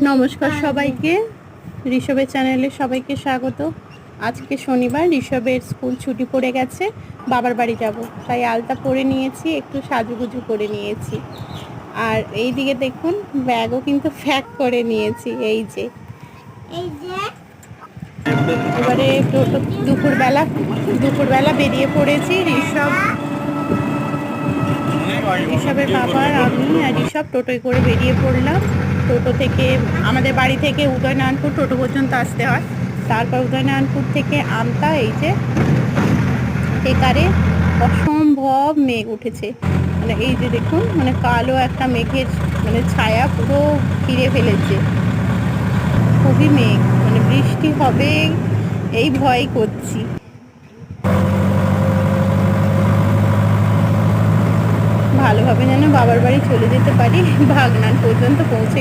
নমস্কার সবাইকে, ঋষভের চ্যানেলে সবাইকে স্বাগত। আজকে শনিবার, ঋষভের স্কুল ছুটি পড়ে গেছে, বাবার বাড়ি যাব, তাই আলতা পরে নিয়েছি, একটু সাজুগুজু করে নিয়েছি। আর এই দিকে দেখুন, ব্যাগও কিন্তু প্যাক করে নিয়েছি। এই যে এবারে দুপুরবেলা বেরিয়ে পড়েছি। ঋষভের বাবা আর আমি আর ঋষভ টোটোয় করে বেরিয়ে পড়লাম। টোটো থেকে আমাদের বাড়ি থেকে উদয়নারায়ণপুর টোটো পর্যন্ত আসতে হয়। তারপর উদয়নারায়ণপুর থেকে আমতা, এই যে একারে অসম্ভব মেঘ উঠেছে। মানে এই যে দেখুন, মানে কালো একটা মেঘের মানে ছায়া পুরো ঘিরে ফেলেছে। খুবই মেঘ, মানে বৃষ্টি হবে এই ভয় করছি। ভালোভাবে যেন বাবার বাড়ি চলে যেতে পারি, ভাগনান পর্যন্ত পৌঁছে